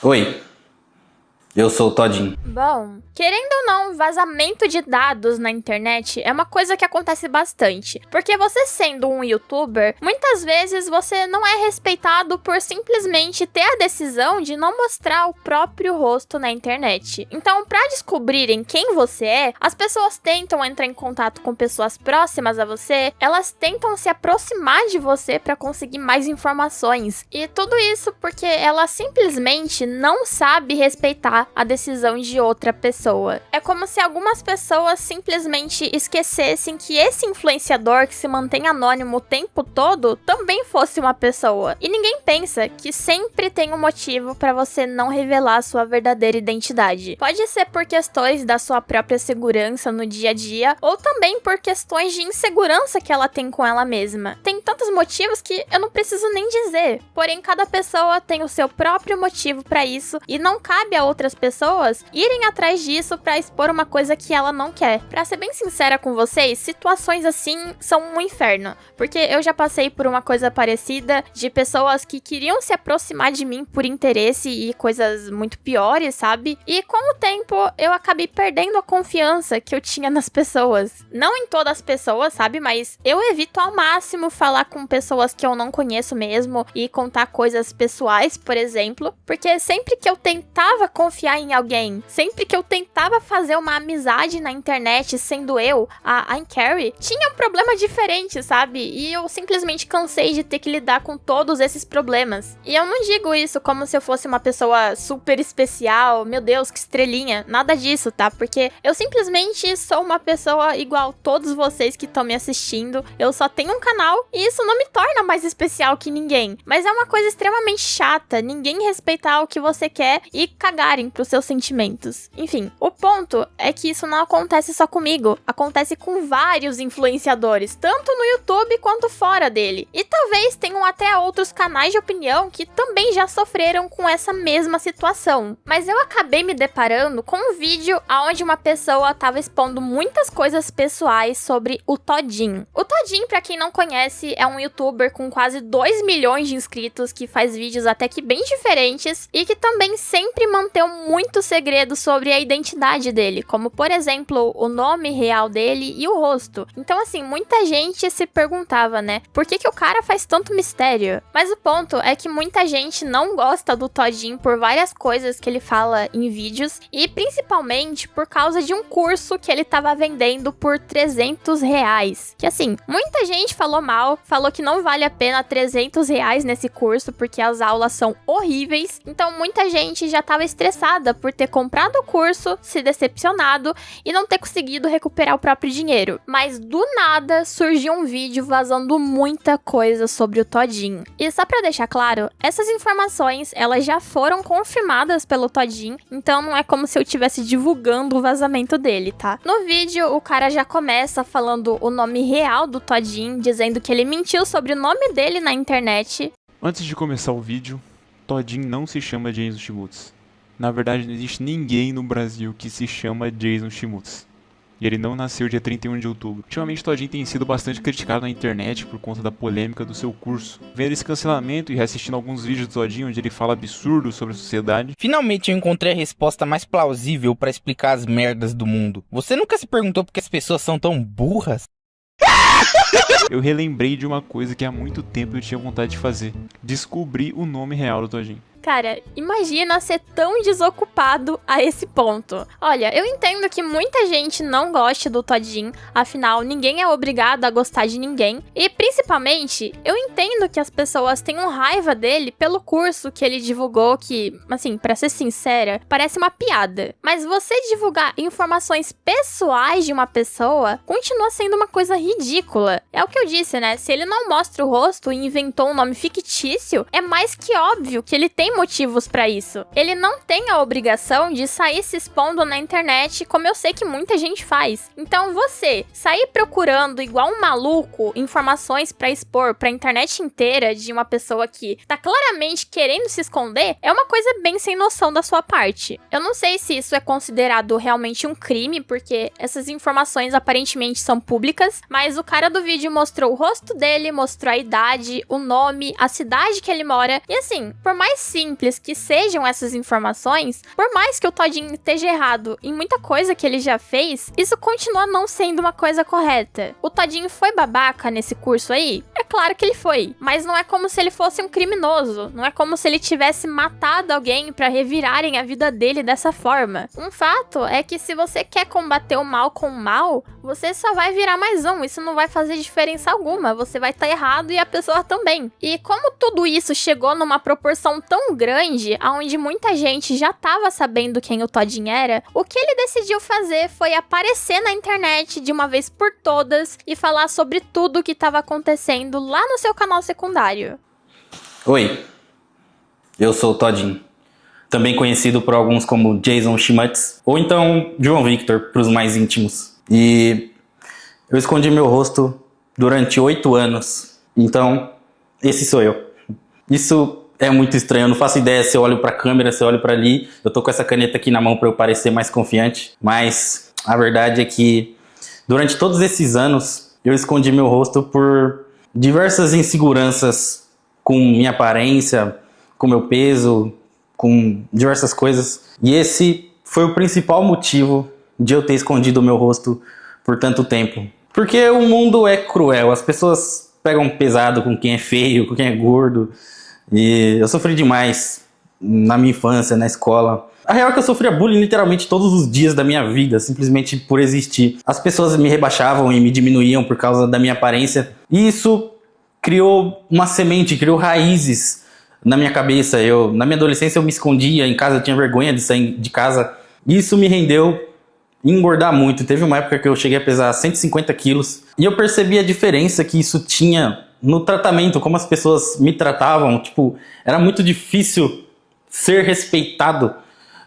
Oi, eu sou o Todinho. Bom, querendo ou não, vazamento de dados na internet é uma coisa que acontece bastante. Porque você sendo um youtuber, muitas vezes você não é respeitado por simplesmente ter a decisão de não mostrar o próprio rosto na internet. Então, pra descobrirem quem você é, as pessoas tentam entrar em contato com pessoas próximas a você, elas tentam se aproximar de você pra conseguir mais informações. E tudo isso porque ela simplesmente não sabe respeitar a decisão de outra pessoa. É como se algumas pessoas simplesmente esquecessem que esse influenciador que se mantém anônimo o tempo todo também fosse uma pessoa. E ninguém pensa que sempre tem um motivo pra você não revelar sua verdadeira identidade. Pode ser por questões da sua própria segurança no dia a dia, ou também por questões de insegurança que ela tem com ela mesma. Tem tantos motivos que eu não preciso nem dizer. Porém, cada pessoa tem o seu próprio motivo pra isso e não cabe a outras pessoas irem atrás disso pra expor uma coisa que ela não quer. Pra ser bem sincera com vocês, situações assim são um inferno, porque eu já passei por uma coisa parecida de pessoas que queriam se aproximar de mim por interesse e coisas muito piores, sabe? E com o tempo eu acabei perdendo a confiança que eu tinha nas pessoas. Não em todas as pessoas, sabe? Mas eu evito ao máximo falar com pessoas que eu não conheço mesmo e contar coisas pessoais, por exemplo, porque sempre que eu tentava confiar em alguém, sempre que eu tentava fazer uma amizade na internet, sendo eu, a Carrie, tinha um problema diferente, sabe? E eu simplesmente cansei de ter que lidar com todos esses problemas. E eu não digo isso como se eu fosse uma pessoa super especial, meu Deus, que estrelinha, nada disso, tá? Porque eu simplesmente sou uma pessoa igual todos vocês que estão me assistindo, eu só tenho um canal e isso não me torna mais especial que ninguém. Mas é uma coisa extremamente chata, ninguém respeitar o que você quer e cagarem pros seus sentimentos. Enfim, o ponto é que isso não acontece só comigo, acontece com vários influenciadores, tanto no YouTube quanto fora dele. E talvez tenham até outros canais de opinião que também já sofreram com essa mesma situação. Mas eu acabei me deparando com um vídeo onde uma pessoa estava expondo muitas coisas pessoais sobre o Todinho. O Todinho, pra quem não conhece, é um youtuber com quase 2 milhões de inscritos que faz vídeos até que bem diferentes e que também sempre manteve muito segredo sobre a identidade dele, como por exemplo, o nome real dele e o rosto. Então assim, muita gente se perguntava, né, por que o cara faz tanto mistério? Mas o ponto é que muita gente não gosta do Todinho por várias coisas que ele fala em vídeos e principalmente por causa de um curso que ele tava vendendo por R$ 300. Que assim, muita gente falou mal, falou que não vale a pena R$ 300 nesse curso porque as aulas são horríveis. Então muita gente já tava estressada por ter comprado o curso, se decepcionado e não ter conseguido recuperar o próprio dinheiro. Mas do nada surgiu um vídeo vazando muita coisa sobre o Todinho. E só pra deixar claro, essas informações elas já foram confirmadas pelo Todinho, então não é como se eu estivesse divulgando o vazamento dele, tá? No vídeo o cara já começa falando o nome real do Todinho, dizendo que ele mentiu sobre o nome dele na internet. Antes de começar o vídeo, Todinho não se chama Jason Schmutz. Na verdade, não existe ninguém no Brasil que se chama Jason Schmutz. E ele não nasceu dia 31 de outubro. Ultimamente, Todinho tem sido bastante criticado na internet por conta da polêmica do seu curso. Vendo esse cancelamento e reassistindo alguns vídeos do Todinho onde ele fala absurdos sobre a sociedade. Finalmente eu encontrei a resposta mais plausível pra explicar as merdas do mundo. Você nunca se perguntou por que as pessoas são tão burras? Eu relembrei de uma coisa que há muito tempo eu tinha vontade de fazer. Descobrir o nome real do Todinho. Cara, imagina ser tão desocupado a esse ponto. Olha, eu entendo que muita gente não goste do Todinho, afinal, ninguém é obrigado a gostar de ninguém. E, principalmente, eu entendo que as pessoas tenham raiva dele pelo curso que ele divulgou, que, assim, pra ser sincera, parece uma piada. Mas você divulgar informações pessoais de uma pessoa continua sendo uma coisa ridícula. É o que eu disse, né? Se ele não mostra o rosto e inventou um nome fictício, é mais que óbvio que ele tem motivos pra isso. Ele não tem a obrigação de sair se expondo na internet, como eu sei que muita gente faz. Então você sair procurando igual um maluco informações pra expor pra internet inteira de uma pessoa que tá claramente querendo se esconder, é uma coisa bem sem noção da sua parte. Eu não sei se isso é considerado realmente um crime, porque essas informações aparentemente são públicas, mas o cara do vídeo mostrou o rosto dele, mostrou a idade, o nome, a cidade que ele mora, e assim, por mais simples que sejam essas informações, por mais que o Todinho esteja errado em muita coisa que ele já fez, isso continua não sendo uma coisa correta. O Todinho foi babaca nesse curso aí? É claro que ele foi, mas não é como se ele fosse um criminoso, não é como se ele tivesse matado alguém pra revirarem a vida dele dessa forma. Um fato é que se você quer combater o mal com o mal, você só vai virar mais um, isso não vai fazer diferença alguma, você vai estar errado e a pessoa também. E como tudo isso chegou numa proporção tão grande, onde muita gente já tava sabendo quem o Todinho era, o que ele decidiu fazer foi aparecer na internet de uma vez por todas e falar sobre tudo o que estava acontecendo lá no seu canal secundário. Oi, eu sou o Todinho, também conhecido por alguns como Jason Schmutz, ou então João Victor, para os mais íntimos. E eu escondi meu rosto durante 8 anos, então esse sou eu. Isso é muito estranho, eu não faço ideia se eu olho pra câmera, se eu olho pra ali. Eu tô com essa caneta aqui na mão pra eu parecer mais confiante. Mas a verdade é que durante todos esses anos eu escondi meu rosto por diversas inseguranças com minha aparência, com meu peso, com diversas coisas. E esse foi o principal motivo de eu ter escondido o meu rosto por tanto tempo. Porque o mundo é cruel, as pessoas pegam pesado com quem é feio, com quem é gordo. E eu sofri demais na minha infância, na escola. A real é que eu sofria bullying literalmente todos os dias da minha vida, simplesmente por existir. As pessoas me rebaixavam e me diminuíam por causa da minha aparência. E isso criou uma semente, criou raízes na minha cabeça. Na minha adolescência eu me escondia em casa, eu tinha vergonha de sair de casa. E isso me rendeu engordar muito. Teve uma época que eu cheguei a pesar 150 quilos. E eu percebi a diferença que isso tinha no tratamento, como as pessoas me tratavam. Tipo, era muito difícil ser respeitado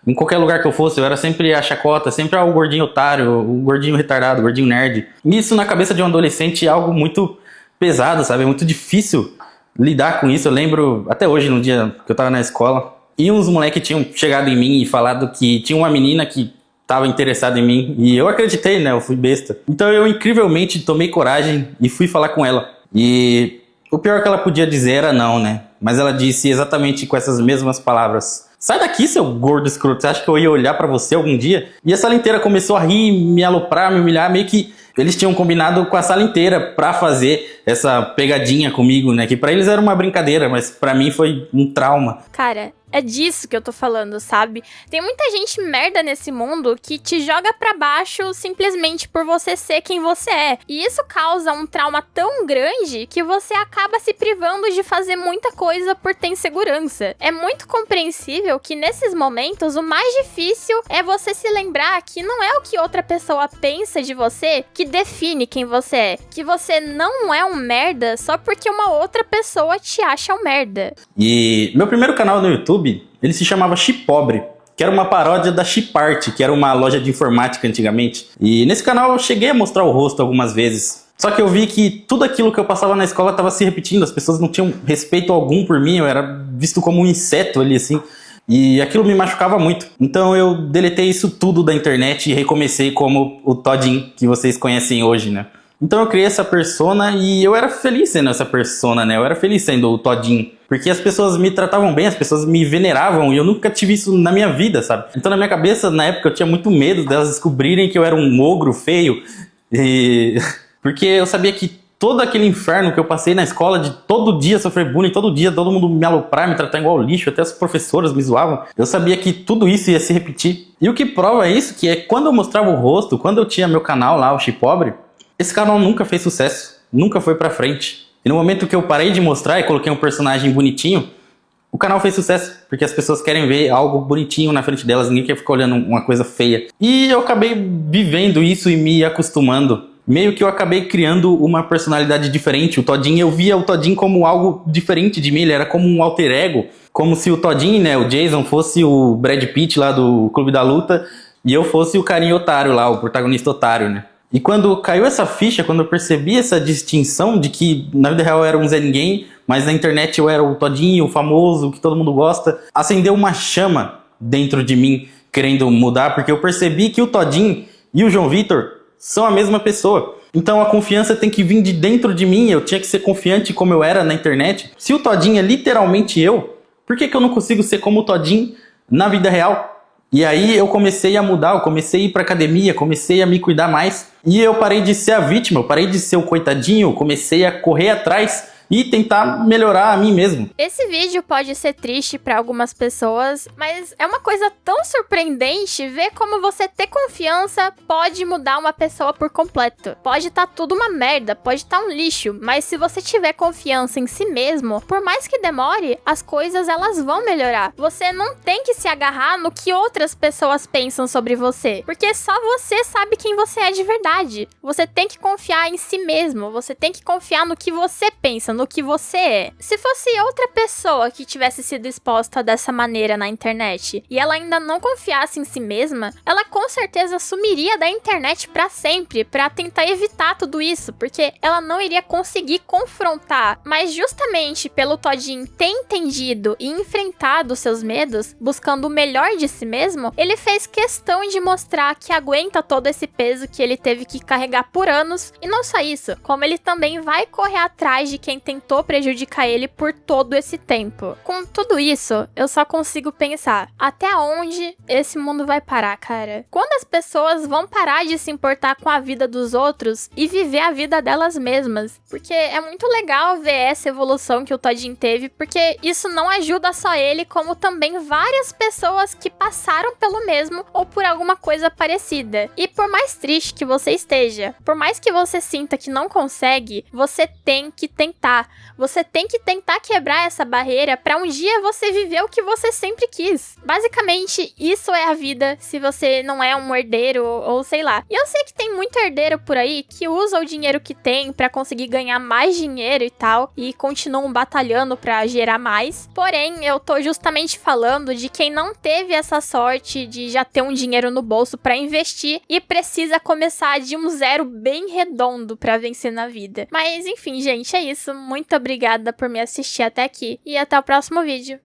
em qualquer lugar que eu fosse. Eu era sempre a chacota, sempre o gordinho otário, o gordinho retardado, o gordinho nerd. E isso na cabeça de um adolescente é algo muito pesado, sabe? É muito difícil lidar com isso. Eu lembro até hoje, no dia que eu tava na escola, e uns moleques tinham chegado em mim e falado que tinha uma menina que tava interessada em mim. E eu acreditei, né? Eu fui besta. Então eu incrivelmente tomei coragem e fui falar com ela. E o pior que ela podia dizer era não, né? Mas ela disse exatamente com essas mesmas palavras: sai daqui, seu gordo escroto, você acha que eu ia olhar pra você algum dia? E a sala inteira começou a rir, me aloprar, me humilhar, meio que eles tinham combinado com a sala inteira pra fazer essa pegadinha comigo, né? Que pra eles era uma brincadeira, mas pra mim foi um trauma. Cara, é disso que eu tô falando, sabe? Tem muita gente merda nesse mundo que te joga pra baixo simplesmente por você ser quem você é. E isso causa um trauma tão grande que você acaba se privando de fazer muita coisa por ter insegurança. É muito compreensível que nesses momentos o mais difícil é você se lembrar que não é o que outra pessoa pensa de você que define quem você é. Que você não é um merda só porque uma outra pessoa te acha um merda. E meu primeiro canal no YouTube, ele se chamava Chipobre, que era uma paródia da Chipart, que era uma loja de informática antigamente. E nesse canal eu cheguei a mostrar o rosto algumas vezes. Só que eu vi que tudo aquilo que eu passava na escola estava se repetindo, as pessoas não tinham respeito algum por mim, eu era visto como um inseto ali assim. E aquilo me machucava muito. Então eu deletei isso tudo da internet e recomecei como o Todinho, que vocês conhecem hoje, né? Então eu criei essa persona e eu era feliz sendo essa persona, né? Eu era feliz sendo o Todinho. Porque as pessoas me tratavam bem, as pessoas me veneravam e eu nunca tive isso na minha vida, sabe? Então na minha cabeça, na época, eu tinha muito medo delas descobrirem que eu era um ogro feio. Porque eu sabia que todo aquele inferno que eu passei na escola, de todo dia sofrer bullying, todo dia todo mundo me aloprar, me tratar igual lixo, até as professoras me zoavam. Eu sabia que tudo isso ia se repetir. E o que prova isso, que é quando eu mostrava o rosto, quando eu tinha meu canal lá, o Chipobre, esse canal nunca fez sucesso, nunca foi pra frente. E no momento que eu parei de mostrar e coloquei um personagem bonitinho, o canal fez sucesso, porque as pessoas querem ver algo bonitinho na frente delas, ninguém quer ficar olhando uma coisa feia. E eu acabei vivendo isso e me acostumando. Meio que eu acabei criando uma personalidade diferente. O Todinho, eu via o Todinho como algo diferente de mim, ele era como um alter ego. Como se o Todinho, né, o Jason, fosse o Brad Pitt lá do Clube da Luta e eu fosse o carinha otário lá, o protagonista otário, né. E quando caiu essa ficha, quando eu percebi essa distinção de que na vida real eu era um Zé Ninguém, mas na internet eu era o Todinho, o famoso, o que todo mundo gosta, acendeu uma chama dentro de mim querendo mudar, porque eu percebi que o Todinho e o João Victor são a mesma pessoa. Então a confiança tem que vir de dentro de mim, eu tinha que ser confiante como eu era na internet. Se o Todinho é literalmente eu, Por que eu não consigo ser como o Todinho na vida real? E aí eu comecei a mudar, eu comecei a ir pra academia, comecei a me cuidar mais. E eu parei de ser a vítima, eu parei de ser o coitadinho, eu comecei a correr atrás e tentar melhorar a mim mesmo. Esse vídeo pode ser triste pra algumas pessoas, mas é uma coisa tão surpreendente ver como você ter confiança pode mudar uma pessoa por completo. Pode estar tudo uma merda, pode estar um lixo, mas se você tiver confiança em si mesmo, por mais que demore, as coisas elas vão melhorar. Você não tem que se agarrar no que outras pessoas pensam sobre você, porque só você sabe quem você é de verdade. Você tem que confiar em si mesmo, você tem que confiar no que você pensa, no que você é. Se fosse outra pessoa que tivesse sido exposta dessa maneira na internet e ela ainda não confiasse em si mesma, ela com certeza sumiria da internet pra sempre, pra tentar evitar tudo isso, porque ela não iria conseguir confrontar. Mas justamente pelo Todinho ter entendido e enfrentado seus medos, buscando o melhor de si mesmo, ele fez questão de mostrar que aguenta todo esse peso que ele teve que carregar por anos, e não só isso, como ele também vai correr atrás de quem tentou prejudicar ele por todo esse tempo. Com tudo isso, eu só consigo pensar, até onde esse mundo vai parar, cara? Quando as pessoas vão parar de se importar com a vida dos outros e viver a vida delas mesmas? Porque é muito legal ver essa evolução que o Todinho teve, porque isso não ajuda só ele, como também várias pessoas que passaram pelo mesmo ou por alguma coisa parecida. E por mais triste que você esteja, por mais que você sinta que não consegue, você tem que tentar. Você tem que tentar quebrar essa barreira pra um dia você viver o que você sempre quis. Basicamente, isso é a vida se você não é um herdeiro ou sei lá. E eu sei que tem muito herdeiro por aí que usa o dinheiro que tem pra conseguir ganhar mais dinheiro e tal, e continuam batalhando pra gerar mais. Porém, eu tô justamente falando de quem não teve essa sorte de já ter um dinheiro no bolso pra investir e precisa começar de um zero bem redondo pra vencer na vida. Mas enfim, gente, é isso. Muito obrigada por me assistir até aqui e até o próximo vídeo.